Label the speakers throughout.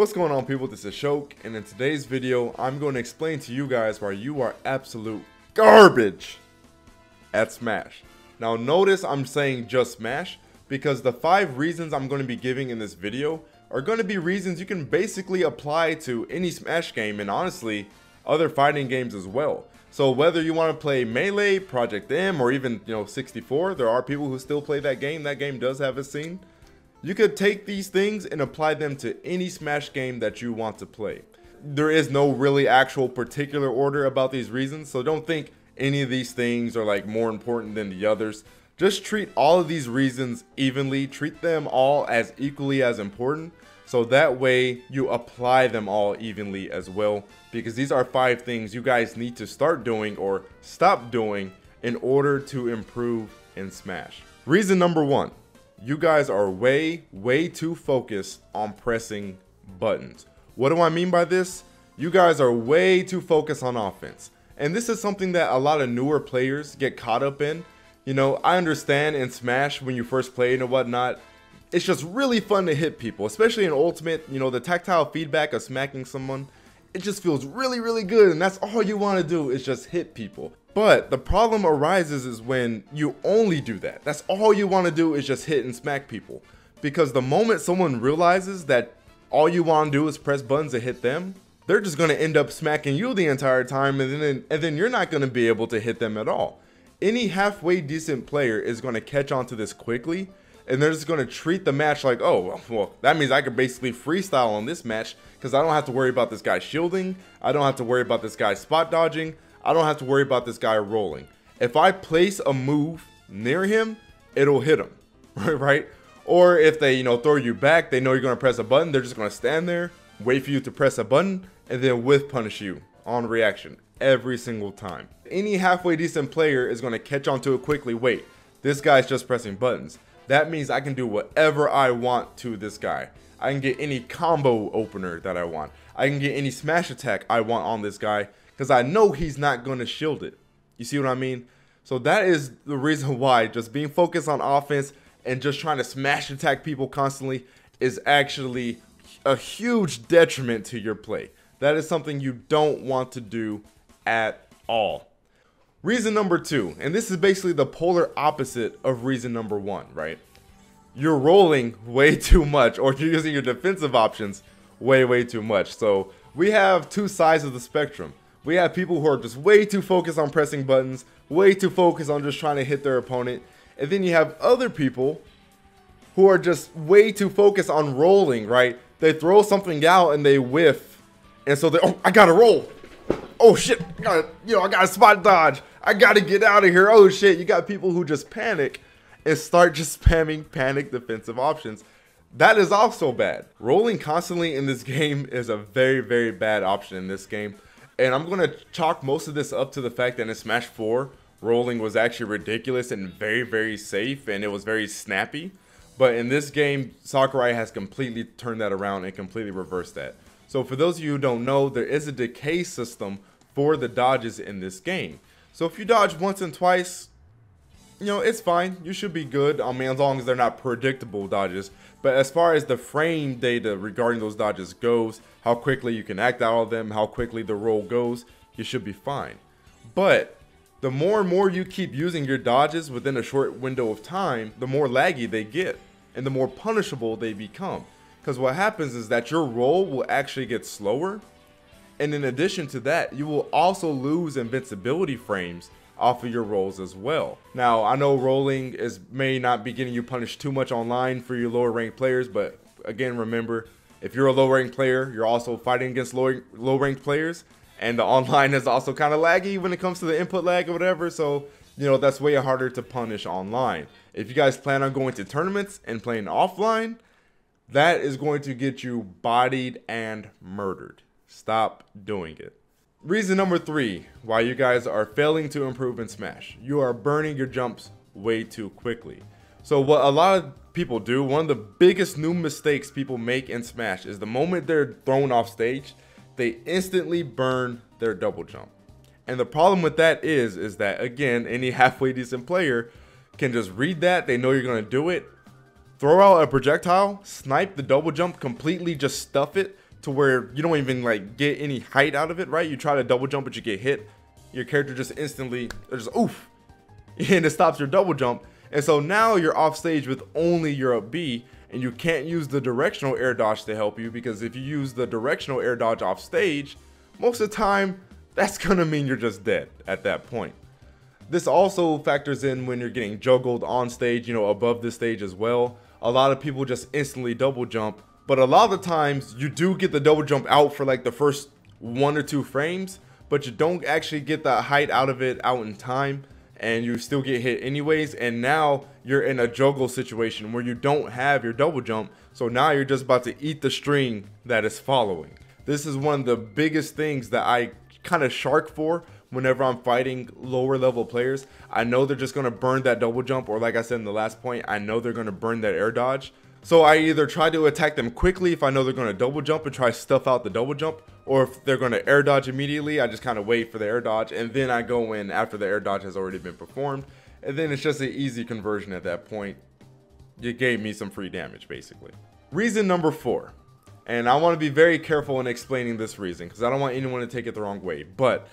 Speaker 1: What's going on, people? This is Shok, and in today's video I'm going to explain to you guys why you are absolute garbage at Smash. Now notice I'm saying just Smash because the 5 reasons I'm going to be giving in this video are going to be reasons you can basically apply to any Smash game, and honestly other fighting games as well. So whether you want to play Melee, Project M, or even 64, there are people who still play that game. That game does have a scene. You could take these things and apply them to any Smash game that you want to play. There is no really actual particular order about these reasons, so don't think any of these things are like more important than the others. Just treat all of these reasons evenly, treat them all as equally as important, so that way you apply them all evenly as well, because these are 5 things you guys need to start doing or stop doing in order to improve in Smash. Reason number 1. You guys are way too focused on pressing buttons. What do I mean by this? You guys are way too focused on offense. And this is something that a lot of newer players get caught up in. I understand in Smash when you first play and whatnot, it's just really fun to hit people, especially in Ultimate. The tactile feedback of smacking someone, it just feels really good, and that's all you want to do is just hit people. But the problem arises is when you only do that. That's all you want to do is just hit and smack people. Because the moment someone realizes that all you want to do is press buttons to hit them, they're just going to end up smacking you the entire time, and then you're not going to be able to hit them at all. Any halfway decent player is going to catch on to this quickly, and they're just going to treat the match like, oh, well, that means I could basically freestyle on this match because I don't have to worry about this guy shielding. I don't have to worry about this guy spot dodging. I don't have to worry about this guy rolling. If I place a move near him, it'll hit him, right? Or if they, throw you back, they know you're going to press a button. They're just going to stand there, wait for you to press a button, and then whiff punish you on reaction every single time. Any halfway decent player is going to catch on to it quickly. Wait, this guy's just pressing buttons. That means I can do whatever I want to this guy. I can get any combo opener that I want. I can get any smash attack I want on this guy because I know he's not going to shield it. You see what I mean? So that is the reason why just being focused on offense and just trying to smash attack people constantly is actually a huge detriment to your play. That is something you don't want to do at all. Reason number 2, and this is basically the polar opposite of reason number 1, right? You're rolling way too much, or you're using your defensive options way too much. So we have 2 sides of the spectrum. We have people who are just way too focused on pressing buttons, way too focused on just trying to hit their opponent. And then you have other people who are just way too focused on rolling, right? They throw something out and they whiff. And so oh, I gotta roll. Oh shit, I gotta spot dodge. I gotta get out of here. Oh shit, you got people who just panic and start just spamming panic defensive options. That is also bad. Rolling constantly in this game is a very bad option in this game. And I'm going to chalk most of this up to the fact that in Smash 4, rolling was actually ridiculous and very safe, and it was very snappy. But in this game, Sakurai has completely turned that around and completely reversed that. So for those of you who don't know, there is a decay system for the dodges in this game. So if you dodge once and twice, it's fine. You should be good. I mean, as long as they're not predictable dodges. But as far as the frame data regarding those dodges goes, how quickly you can act out of them, how quickly the roll goes, you should be fine. But the more and more you keep using your dodges within a short window of time, the more laggy they get and the more punishable they become. Because what happens is that your roll will actually get slower. And in addition to that, you will also lose invincibility frames off of your rolls as well. Now, I know rolling may not be getting you punished too much online for your lower ranked players, but again, remember, if you're a low ranked player, you're also fighting against low ranked players, and the online is also kind of laggy when it comes to the input lag or whatever, so that's way harder to punish online. If you guys plan on going to tournaments and playing offline, that is going to get you bodied and murdered. Stop doing it. Reason number 3 why you guys are failing to improve in Smash. You are burning your jumps way too quickly. So what a lot of people do, one of the biggest new mistakes people make in Smash is the moment they're thrown off stage, they instantly burn their double jump. And the problem with that is that, again, any halfway decent player can just read that, they know you're going to do it, throw out a projectile, snipe the double jump completely, just stuff it, to where you don't even like get any height out of it, right? You try to double jump but you get hit, your character just instantly just oof, and it stops your double jump. And so now you're off stage with only your up B, and you can't use the directional air dodge to help you, because if you use the directional air dodge off stage, most of the time that's gonna mean you're just dead at that point. This also factors in when you're getting juggled on stage, you know, above the stage as well. A lot of people just instantly double jump, but a lot of the times you do get the double jump out for like the first 1 or 2 frames, but you don't actually get the height out of it out in time, and you still get hit anyways. And now you're in a juggle situation where you don't have your double jump, so now you're just about to eat the string that is following. This is one of the biggest things that I kind of shark for whenever I'm fighting lower level players. I know they're just going to burn that double jump, or like I said in the last point, I know they're going to burn that air dodge. So I either try to attack them quickly if I know they're going to double jump and try to stuff out the double jump, or if they're going to air dodge immediately, I just kind of wait for the air dodge, and then I go in after the air dodge has already been performed, and then it's just an easy conversion at that point. You gave me some free damage basically. Reason number 4, and I want to be very careful in explaining this reason because I don't want anyone to take it the wrong way, but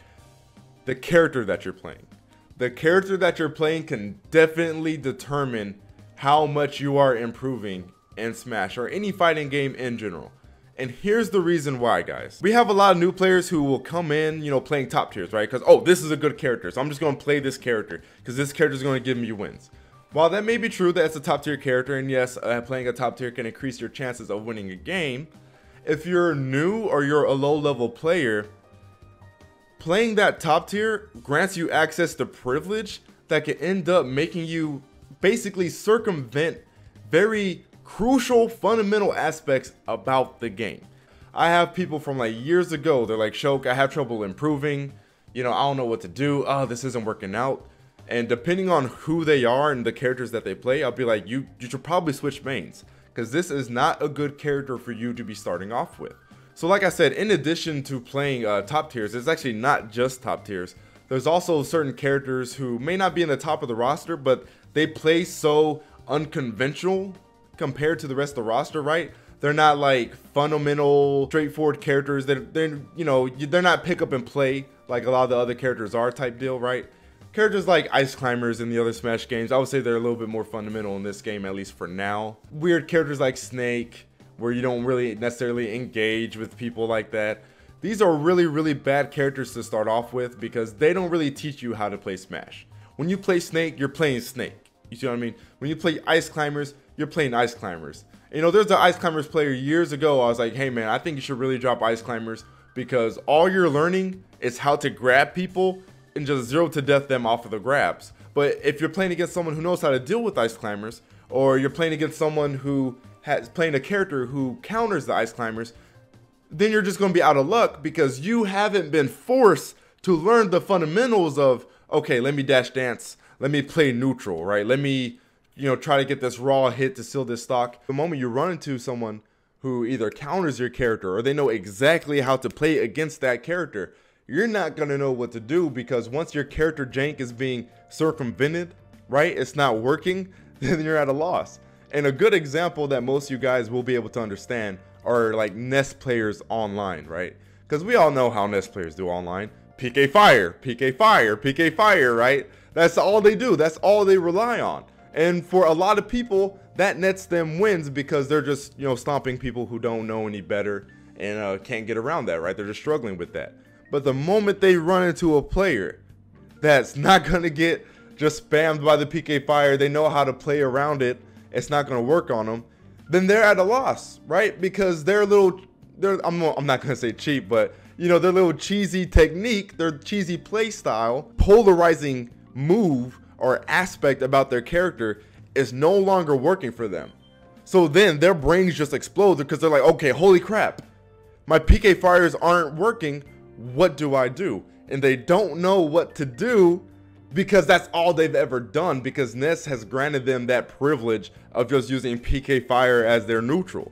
Speaker 1: the character that you're playing. The character that you're playing can definitely determine how much you are improving in Smash or any fighting game in general. And here's the reason why, guys. We have a lot of new players who will come in, you know, playing top tiers, right? Because, oh, this is a good character, so I'm just going to play this character because this character is going to give me wins. While that may be true that it's a top tier character, and yes, playing a top tier can increase your chances of winning a game, if you're new or you're a low level player, playing that top tier grants you access to privilege that can end up making you basically circumvent very crucial fundamental aspects about the game. I have people from like years ago, they're like, Shok, I have trouble improving, you know, I don't know what to do, oh, this isn't working out. And depending on who they are and the characters that they play, I'll be like, you should probably switch mains, because this is not a good character for you to be starting off with. So like I said, in addition to playing top tiers, it's actually not just top tiers. There's also certain characters who may not be in the top of the roster, but they play so unconventional compared to the rest of the roster, right? They're not like fundamental, straightforward characters. They're you know, they're not pick up and play like a lot of the other characters are type deal, right? Characters like Ice Climbers in the other Smash games, I would say they're a little bit more fundamental in this game, at least for now. Weird characters like Snake, where you don't really necessarily engage with people like that. These are really bad characters to start off with because they don't really teach you how to play Smash. When you play Snake, you're playing Snake. You see what I mean? When you play Ice Climbers, you're playing Ice Climbers. You know, there's an Ice Climbers player years ago. I was like, hey man, I think you should really drop Ice Climbers because all you're learning is how to grab people and just 0 to death them off of the grabs. But if you're playing against someone who knows how to deal with Ice Climbers, or you're playing against someone who has playing a character who counters the Ice Climbers, then you're just going to be out of luck because you haven't been forced to learn the fundamentals of, okay, let me dash dance, let me play neutral, right? Let me, you know, try to get this raw hit to seal this stock. The moment you run into someone who either counters your character or they know exactly how to play against that character, you're not going to know what to do because once your character jank is being circumvented, right? It's not working, then you're at a loss. And a good example that most of you guys will be able to understand are like Nest players online, right? Because we all know how Nest players do online. PK fire, PK fire, PK fire, right? That's all they do. That's all they rely on. And for a lot of people, that nets them wins because they're just, you know, stomping people who don't know any better and can't get around that, right? They're just struggling with that. But the moment they run into a player that's not going to get just spammed by the PK fire, they know how to play around it, it's not going to work on them, then they're at a loss, right? Because they're I'm not going to say cheap, but you know, their little cheesy technique, their cheesy play style, polarizing move or aspect about their character is no longer working for them. So then their brains just explode because they're like, okay, holy crap, my PK fires aren't working. What do I do? And they don't know what to do because that's all they've ever done, because Ness has granted them that privilege of just using PK Fire as their neutral.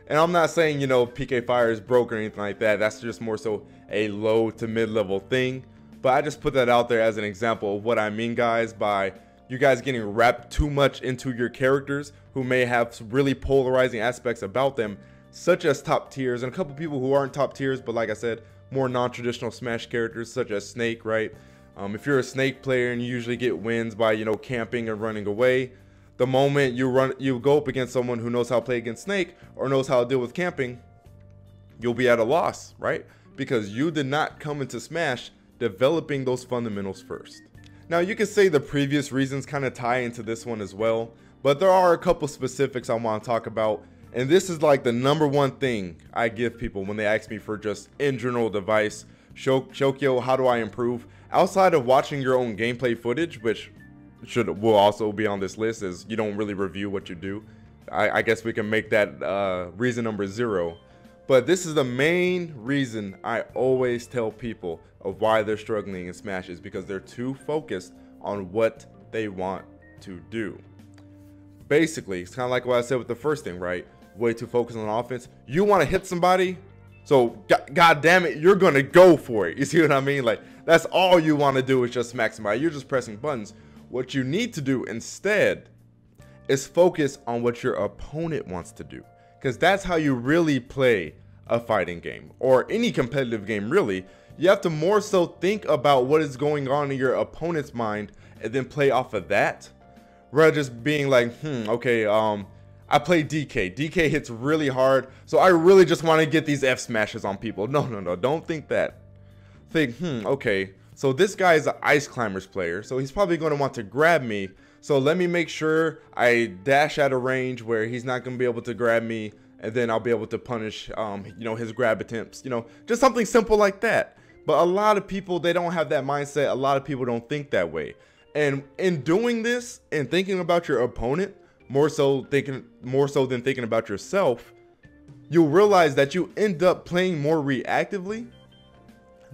Speaker 1: And I'm not saying, you know, PK Fire is broken or anything like that. That's just more so a low to mid-level thing. But I just put that out there as an example of what I mean, guys, by you guys getting wrapped too much into your characters who may have really polarizing aspects about them such as top tiers, and a couple people who aren't top tiers, but like I said, more non-traditional Smash characters such as Snake, right? If you're a Snake player and you usually get wins by, you know, camping and running away, the moment you go up against someone who knows how to play against Snake or knows how to deal with camping, you'll be at a loss, right? Because you did not come into Smash developing those fundamentals first. Now, you can say the previous reasons kind of tie into this one as well, but there are a couple specifics I want to talk about, and this is like the #1 thing I give people when they ask me for just in general advice. Shokio, how do I improve? Outside of watching your own gameplay footage, which will also be on this list, as you don't really review what you do. I guess we can make that reason #0. But this is the main reason I always tell people of why they're struggling in Smash, is because they're too focused on what they want to do. Basically, it's kind of like what I said with the first thing, right? Way too focused on offense. You want to hit somebody, so god damn it, you're gonna go for it. You see what I mean? Like, that's all you want to do is just smack somebody. You're just pressing buttons. What you need to do instead is focus on what your opponent wants to do, because that's how you really play a fighting game or any competitive game. Really, you have to more so think about what is going on in your opponent's mind and then play off of that, rather just being like, okay, I play DK. DK hits really hard, so I really just want to get these F smashes on people. No, don't think that. Think, okay, so this guy is an Ice Climbers player, so he's probably going to want to grab me, so let me make sure I dash at a range where he's not going to be able to grab me, and then I'll be able to punish you know, his grab attempts, you know, just something simple like that. But a lot of people, they don't have that mindset. A lot of people don't think that way, and in doing this and thinking about your opponent more so than thinking about yourself, you'll realize that you end up playing more reactively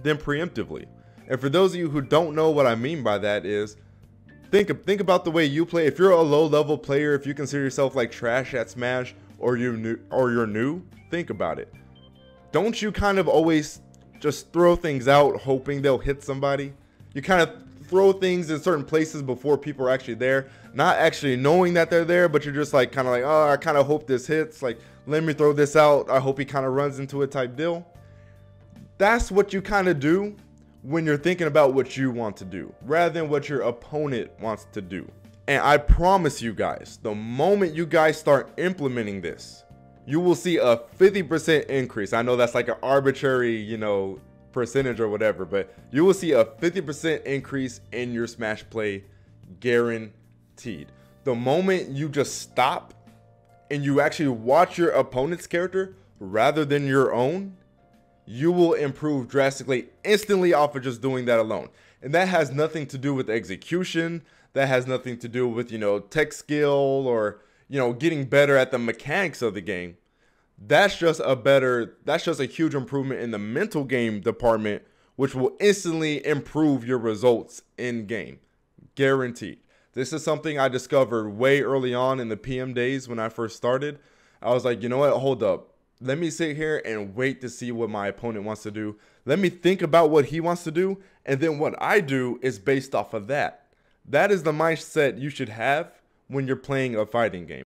Speaker 1: than preemptively. And for those of you who don't know what I mean by that, is think about the way you play. If you're a low-level player, if you consider yourself like trash at Smash, or you're new, think about it. Don't you kind of always just throw things out hoping they'll hit somebody? You kind of throw things in certain places before people are actually there, not actually knowing that they're there, but you're just like kind of like, oh, I kind of hope this hits, like, let me throw this out, I hope he kind of runs into it type deal. That's what you kind of do when you're thinking about what you want to do, rather than what your opponent wants to do. And I promise you guys, the moment you guys start implementing this, you will see a 50% increase. I know that's like an arbitrary, you know, percentage or whatever, but you will see a 50% increase in your Smash play, guaranteed. The moment you just stop and you actually watch your opponent's character rather than your own, you will improve drastically instantly off of just doing that alone. And that has nothing to do with execution. That has nothing to do with, you know, tech skill or, you know, getting better at the mechanics of the game. That's just a huge improvement in the mental game department, which will instantly improve your results in game. Guaranteed. This is something I discovered way early on in the PM days when I first started. I was like, you know what, hold up. Let me sit here and wait to see what my opponent wants to do. Let me think about what he wants to do, and then what I do is based off of that. That is the mindset you should have when you're playing a fighting game.